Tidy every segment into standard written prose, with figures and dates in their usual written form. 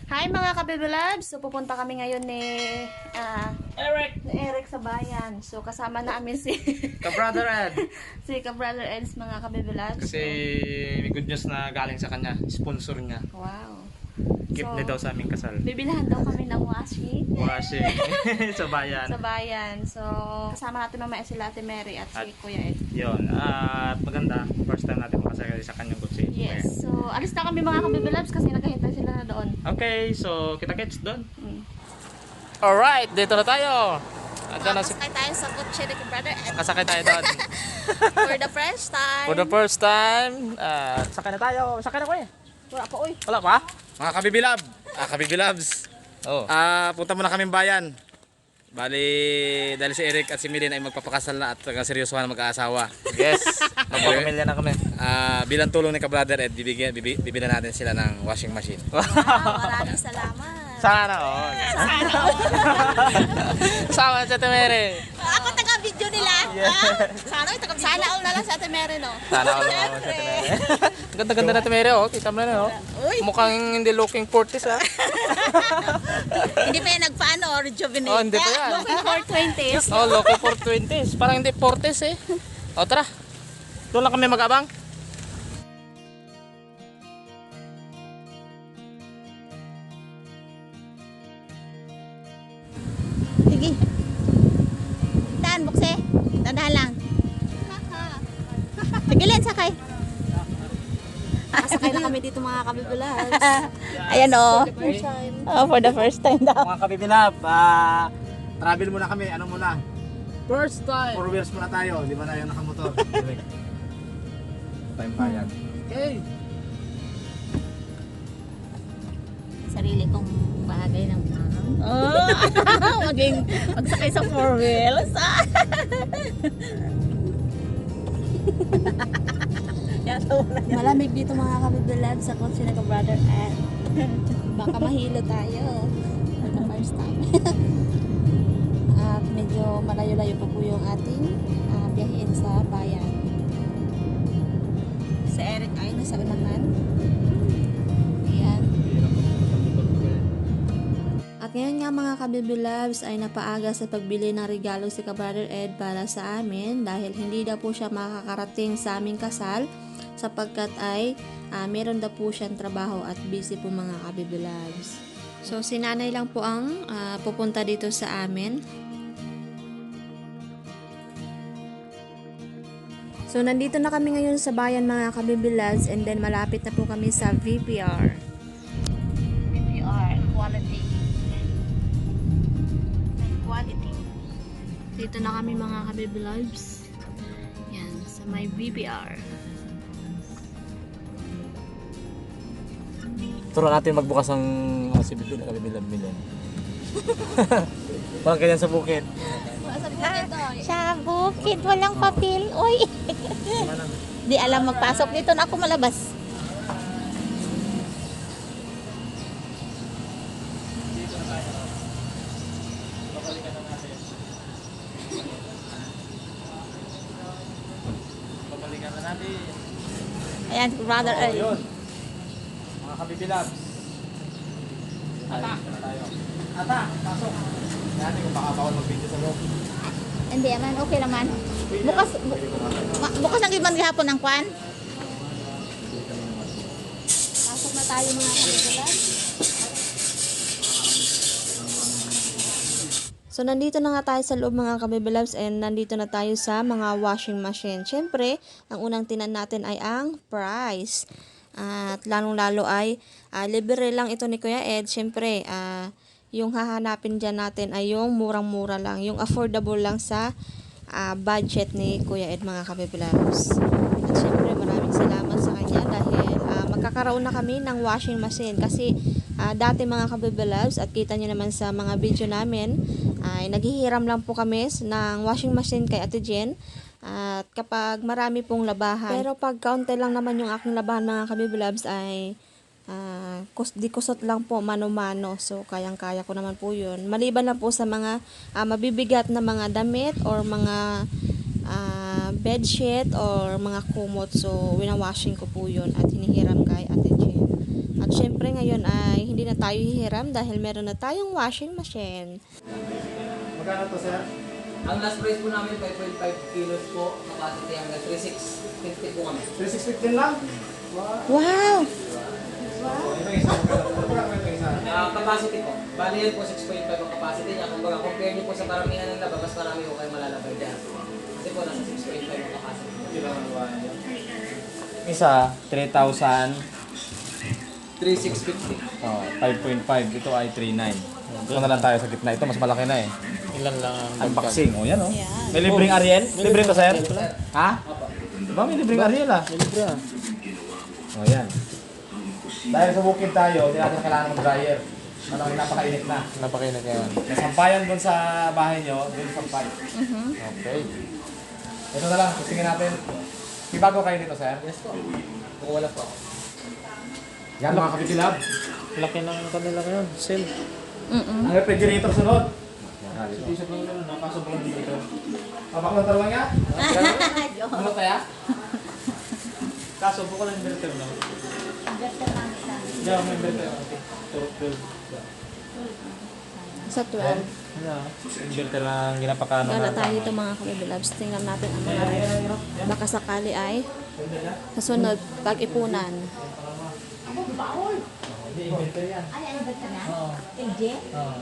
Hi mga kabibilabs! So pupunta kami ngayon ni Eric sa bayan. So kasama namin si Ka-brother Ed. si ka-brother Eds mga kabibilabs. Kasi may good news na galing sa kanya. Sponsor niya. Wow. Gift na daw sa aming kasal. Bibilhan daw kami ng washing Washing. Sa bayan. sa bayan. So kasama natin mamaya sila Ate Mary at si Kuya Ed. Yun. At maganda. First time natin makasakay sa kanyang kutsi. Yes. So alis na kami mga kabibilabs kasi naghahintay sila na doon. Okay. So kita-kits doon. Mm. Alright. Dito na tayo. Andyan na si... Kasakay tayo sa kutsi ni brother Ed. Kasakay tayo doon. For the first time. For the first time. Sakay na tayo. Sakay na ko eh. Wala pa oy. Wala pa? Mga kabibilab. Kabibilabs. Oh. Punta muna kaming bayan. Bali, dahil si Eric at si Milin ay magpapakasal na at seryosohan na mag-aasawa. Yes. Magpapamilya na kami. Bilang tulong ni ka-brother Ed, bibilan natin sila ng washing machine. Wow, maraming salamat. Sana all. Sana all. Sama sa Temere. Ako taga-video nila. Sana all na lang sa Ate Mary, no? Sana all naman sa Temere. Ganda-ganda na Temere, oh. Kita mo na, oh. Uy. Mukhang hindi looking 40s, ah. Hindi pa yan nagpaano, rejuvenate. Oh, hindi pa yan. Looking for 20s. Oh, looking for 20s. Parang hindi 40s, eh. O, tara. Doon lang kami mag-abang. Sige. Daan, bukse. Tandaan lang. Tigilan, sakay. Sakay na kami dito mga kabibulas. Ayan o. Oh, for the first time daw. Mga kabibilab, travel muna kami. Ano muna? First time. 4 wheels muna tayo. Di ba na yung nakamotor? Time pa yan. Okay. Sarili kong bagay ng maging magsakay sa 4 wheels. Malamig dito mga kabibilab sa kotse na ka-brother Ed. Baka mahilo tayo. For the first time. At medyo malayo-layo pa po yung ating biyahin sa bayan. Si Eric ay nasa unahan. Ayan. At ngayon nga mga kabibilabs ay napaaga sa pagbili ng regalo si ka-brother Ed para sa amin dahil hindi daw po siya makakarating sa aming kasal sapagkat ay meron daw po siyang trabaho at busy po mga kabibilabs. So si nanay lang po ang pupunta dito sa amin. So nandito na kami ngayon sa bayan mga kabibilabs and then malapit na po kami sa VPR. VPR quality. Quality. Dito na kami mga kabibilabs. Yan, sa may VPR. Turuan natin magbukas ang CBP na kabibilab milen. Parang ganyan sa bukid. Sa bukid, walang papel. Uy! Di alam magpasok dito na ako malabas. Babalikan na natin. Ayan, brother Earl. Yun. Mga kabibilabs. Ata. Ata, pasok. Natin kung baka bawal mag-video sa loob. Hindi naman, okay naman. Bukas ang ibang gihapon ng kwan. Pasok na tayo mga kabibulan. So nandito na nga tayo sa loob mga kabibilabs and nandito na tayo sa mga washing machine. Siyempre, ang unang tinan natin ay ang price. At lalong-lalo ay libre lang ito ni Kuya Ed. Siyempre, yung hahanapin dyan natin ay yung murang-mura lang. Yung affordable lang sa budget ni Kuya Ed mga kabibilabs. At siyempre, maraming salamat sa kanya dahil magkakaroon na kami ng washing machine. Kasi dati mga kabibilabs at kita nyo naman sa mga video namin ay naghihiram lang po kami ng washing machine kay Ate Jen. At kapag marami pong labahan, pero pag kaunti lang naman yung aking labahan mga kabibilabs ay di kusot lang po mano-mano. So kayang-kaya ko naman po yun. Maliban lang po sa mga mabibigat na mga damit or mga bedsheet or mga kumot. So, winawashing ko po yun at hinihiram kay Ate Jen. At syempre ngayon ay hindi na tayo hihiram dahil meron na tayong washing machine. Magkano to, sir? Ang last price po namin, 5.5 kilos po, capacity hanggang 3,650 po kami. 3,615 lang? Wow! Ito isa. Magkano ito isa? Capacity po, bali yan po 6.5 ang capacity niya. Kung baga, compare niyo po sa paramihan ng laba, mas marami po kayo malalabay dyan. Kasi po, nasa 6.5 ang capacity. Ilan ang luwahan niya? Isa, 3,000. 3,650. Oh, 5.5. Ito ay 3.9. Ito na lang tayo sa gitna. Ito mas malaki na eh. Ilan lang ang Unboxing. O yan oh. Yan. May libreng Ariel? Libre to, sir? Ha? Opo. Diba may libreng Ariel ah? libre ah. O yan. Dahil sa bukid tayo, hindi natin kailangan ng dryer. Ano, napakainit na. Napakinig kayo. May sampayan doon sa bahay nyo, doon sampay. Okay. Ito na lang, kusingin natin. May bago kayo dito, sir? Yes po. Kung wala po. Yan mga kapitilab. Laki ng kanila ngayon. Sale. Ang refrigerator sunod. Isip lang yun. Nakasok lang dito. Mabaklang talaga nga? Ano kaya? Kaso buko lang inverter na. Yeah, may inverter. Sa 12. Ano? Inverter lang ginapakano Gala tayo dito mga kabibilabs. Tingnan natin ang mga ref. Baka sakali ay kasunod pag-ipunan. Ay, ano ba ito na? LG?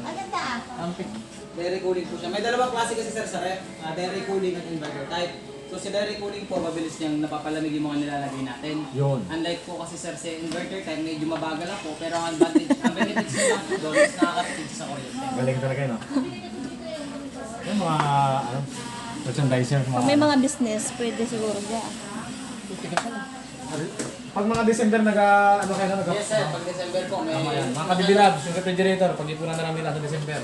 Maganda ah. Dairy cooling po siya. May dalawang klase kasi sir sa ref. Dairy cooling at inverter type. So si dairy cooling po, mabilis niyang napapalamig yung mga nilalagay natin. Yun. Unlike po kasi sir sa inverter type, medyo mabagal lang po. Pero ang advantage, ang benefits niya lang po doon is nakakatipid sa kuryente. Galing talaga yun, no? Yung mga, ano, merchandiser, Pag may mga business, pwede siguro dyan. Pag mga December ano kayo na Yes sir, pag December po may... Mga kabibilabs, yung refrigerator, pag-ipunan na lang nila sa December.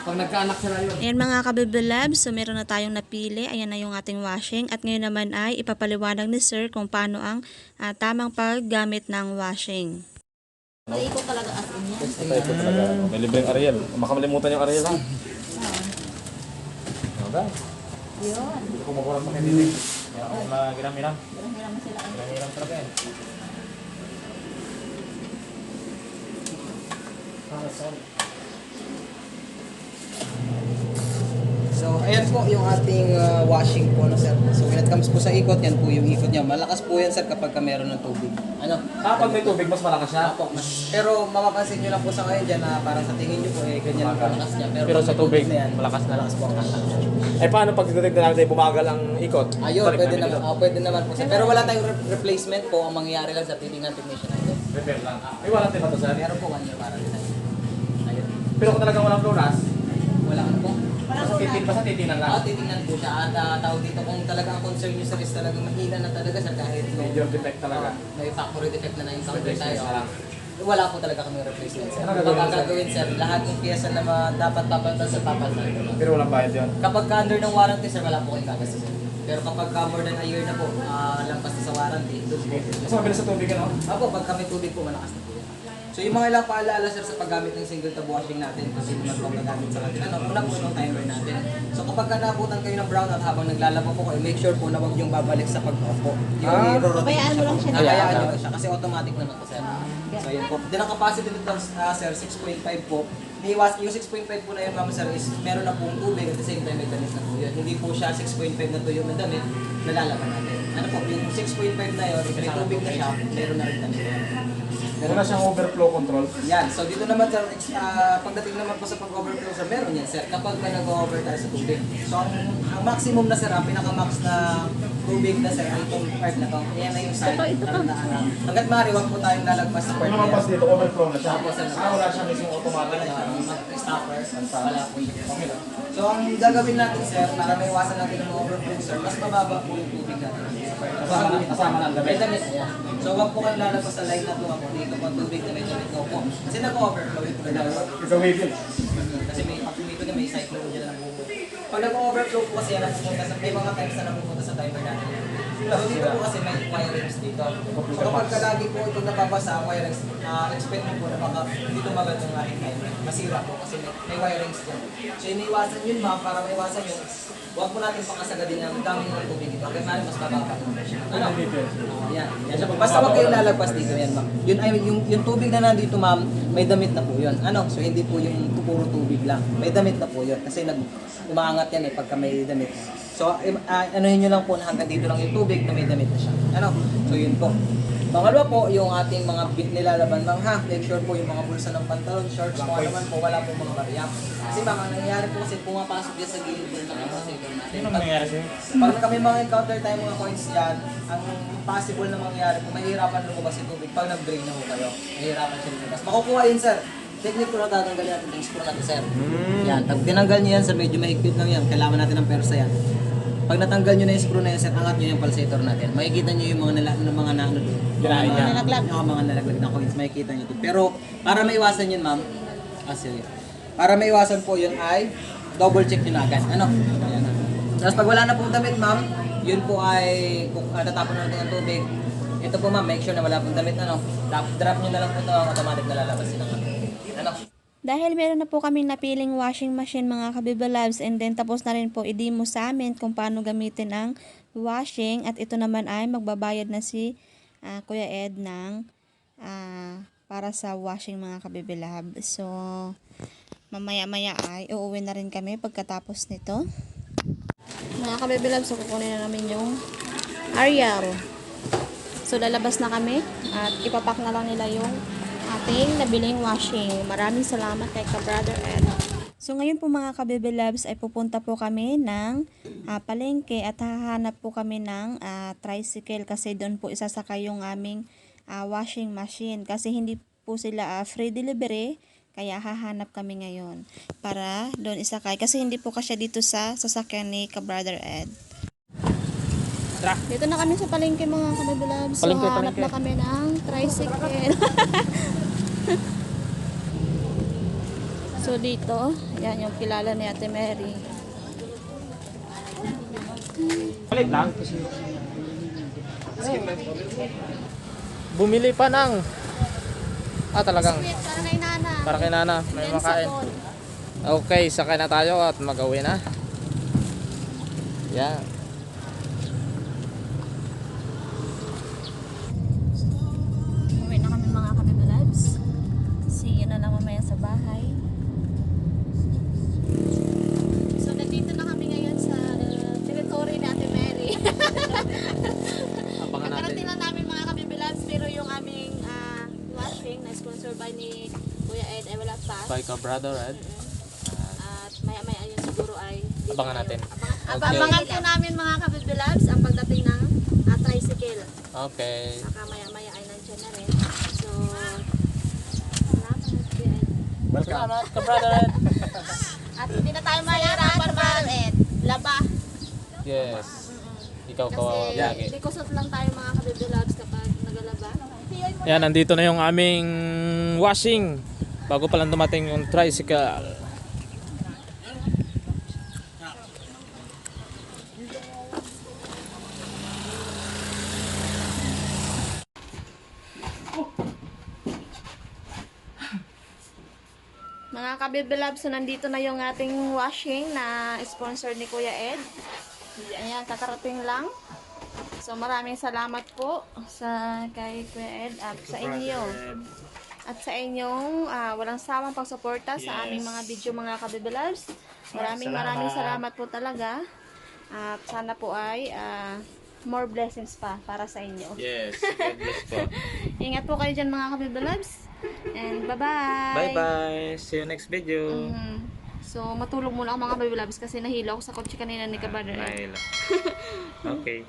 Pag nagkaanak sila yun. Ayan mga kabibilabs, so meron na tayong napili. Ayan na yung ating washing. At ngayon naman ay ipapaliwanag ni Sir kung paano ang tamang paggamit ng washing. Hindi ko talaga as in yan. Ito talaga. May libreng Ariel. Makamalimutan yung Ariel, ha? Okay. Yun. Hindi ko makulang makinig. Kaya ako magiram-iram. Hiram mo sila. Magiram talaga yan. So, ayan po yung ating washing po, no, sir. So, when it comes po sa ikot, yan po yung ikot niya. Malakas po yan, sir, kapag meron ng tubig. Ano? Pag may tubig, mas malakas siya. Apo, pero mapapansin nyo lang po sa ngayon dyan na parang sa tingin nyo po, ganyan ang malakas niya. Pero pag sa may tubig, na yan, malakas na. malakas po ang kasa. Eh, paano pag detect na natin bumagal ang ikot? Ayun, Balik pwede namin naman. dito. Pwede naman po, sir. Pero wala tayong replacement po. Ang mangyayari lang sa titingnan technician natin. Repair lang. May warranty ba to, sir? Meron po 1 year para rin tayo. Ayun. Pero kung talagang walang lunas, Wala ano po. basta titinan lang. Titingnan po siya. At tawag dito kung talagang concern nyo sir is talagang mahina na talaga sir kahit Major defect talaga. may factory defect na na-encounter Replacement tayo. na lang. Wala po talaga kami replacement sir. Ano gagawin, Kapag sir? gagawin sir, lahat ng piyesa na dapat papalitan sa papalitan. Pero walang bayad yun. Kapag under ng warranty sir, wala po kayong gagastos sir. Pero kapag more than a year na po, lampas na sa warranty, doon po. Mas mabilis sa tubig, ano? Apo, pag kami tubig po, malakas na po yan. So yung mga ilang paalala sir sa paggamit ng single tab washing natin kasi naman po gagamit sa kanila. Una po yung timer natin. So kapag naabutan kayo ng brownout habang naglalaba po kayo, make sure po na huwag yung babalik sa pag-opo. Yung Pabayaan mo lang siya na. Hayaan nyo po siya kasi automatic naman po sir. So yun po. Then ang capacity nito sir, 6.5 po. Yung 6.5 po na yun ma'am sir is meron na pong tubig at the same time may damit na po yun. Hindi po siya 6.5 na tuyo na damit na lalaban natin. Ano po, yung 6.5 na yun, may tubig na siya, meron na rin damit yan. Wala siyang overflow control. Yan. So dito naman sir, pagdating naman po sa pag-overflow sir, meron yan sir. Kapag nag-over tayo sa tubig. So ang maximum na sir, ang pinaka-max na tubig na sir, ay itong part na to. Yan na yung side. Hanggat maaari, wag po tayong lalagpas sa part Kung na naman pas yan. dito, overflow na siya. Opo, sir. Wala siya mismo automatic. Stopper, wala po siya. Okay lang. So ang gagawin natin sir, para maiwasan natin ng overflow sir, mas mababa po yung tubig natin. Kasama na ang damit. May damit na yan. So wag po kayong lalabas sa line na to ako dito pag tubig na may damit na po. Kasi nag-overflow yung tubig. It's a wave. Kasi may dito na may cyclone dyan na nabubuo. Pag nag-overflow po kasi yan napupunta sa may mga times na napupunta sa timer natin. Pero dito po kasi may wirings dito. So kapag lagi po itong nababasa ang wirings, expect mo po na baka hindi tumagal yung ating timer. Masira po kasi may wirings dyan. So iniwasan yun ma'am, para maiwasan yun, huwag po natin pakasagadin ang dami ng tubig dito. Kaya natin mas mababa. Ano? Yan. Yan siya po. Basta huwag kayong lalagpas dito yan ma'am. Yun ay yung tubig na nandito ma'am, may damit na po yun. Ano? So hindi po yung puro tubig lang. May damit na po yun. Kasi umaangat yan pagka may damit. So anuhin nyo lang po na hanggang dito lang yung tubig na may damit na siya. Ano? So yun po. Pangalawa po, yung ating mga nilalaban ma'am ha, make sure po yung mga bulsa ng pantalon, shorts, kung ano naman po, wala po mga barya. Kasi ma'am, ang nangyayari po kasi pumapasok yan sa gilid po ng passenger natin. Ano nangyayari sa'yo? Pag kami mga encounter tayo mga coins dyan, ang possible na mangyayari po, mahihirapan lumabas yung tubig pag nag-drain na po kayo. Mahihirapan siya lumabas. Makukuha yun sir. Technique po na tatanggalin natin yung screw natin sir. Yan, pag tinanggal niyo yan sir, medyo mahigpit lang yan. Kailangan natin ng persa yan. Pag natanggal nyo na yung screw na yan, sir, angat nyo yung pulsator natin. Makikita nyo yung mga nalaglag na coins, makikita nyo ito. Pero, para maiwasan yun, ma'am, para maiwasan po yun ay double check nyo na agad. Ano? Ayan na. Tapos pag wala na pong damit, ma'am, yun po ay, kung tatapon na natin ang tubig, ito po ma'am, make sure na wala pong damit, ano, drop nyo na lang po ito, automatic na lalabas yun ang ano. Dahil meron na po kaming napiling washing machine mga Kabiba Loves, and then tapos na rin po i-demo sa amin kung paano gamitin ang washing, at ito naman ay magbabayad na si Kuya Ed ng para sa washing mga Kabiba Loves. So mamaya-maya ay uuwi na rin kami pagkatapos nito. Mga Kabiba Loves, so kukunin na namin yung Ariel. So lalabas na kami at ipapak na lang nila yung ating nabiling washing. Maraming salamat kay ka-brother Ed. So ngayon po mga Kabiba Loves ay pupunta po kami ng palengke at hahanap po kami ng tricycle kasi doon po isasakay yung aming washing machine kasi hindi po sila free delivery, kaya hahanap kami ngayon para doon isakay kasi hindi po kasya dito sa sasakyan ni ka-brother Ed. Dito na kami sa palengke mga Kabiba Loves. So hahanap na kami ng tricycle. So dito, yan yung kilala ni Ate Mary. Palit lang. Bumili pa ng... talagang... Para kay Nana. Para kay Nana. May makain. Okay, sakay na tayo at mag-uwi na. Yan. Uwi na kami mga Kabiba Loves. See you na lang mamaya sa bahay. So nandito na kami ngayon sa territory ni Ate Mary. Nakarating lang namin mga Kabiba Loves, pero yung aming washing na sponsor by ni Kuya Ed ay wala pa. By ka-brother Ed. At maya-maya yun siguro ay Abangan natin. Abangan po namin mga Kabiba Loves ang pagdating ng tricycle. Okay. Saka maya-maya ay nandiyan na rin. So, salamat Kuya Ed. Welcome. Salamat ka-brother Ed. At hindi na tayo mahirapan laba. Yes. Ikaw Kasi kawawa lagi. likusot lang tayo mga Kabiba Loves kapag nagalaba. Yan, nandito na yung aming washing. Bago pa lang dumating yung tricycle. Mga Kabiba Loves, so nandito na yung ating washing na sponsor ni Kuya Ed. Ayan, kakarating lang. So maraming salamat po sa kay Kuya Ed at sa inyo. At sa inyong walang sawang pagsuporta sa aming mga video mga Kabiba Loves. Maraming salamat po talaga. At sana po ay more blessings pa para sa inyo. Yes, God bless po. Ingat po kayo dyan mga Kabiba Loves. And bye-bye! Bye-bye! See you next video! So, matulog muna ako mga Kabiba Loves kasi nahilo ako sa kotse kanina ni Kabrother Ed. Okay.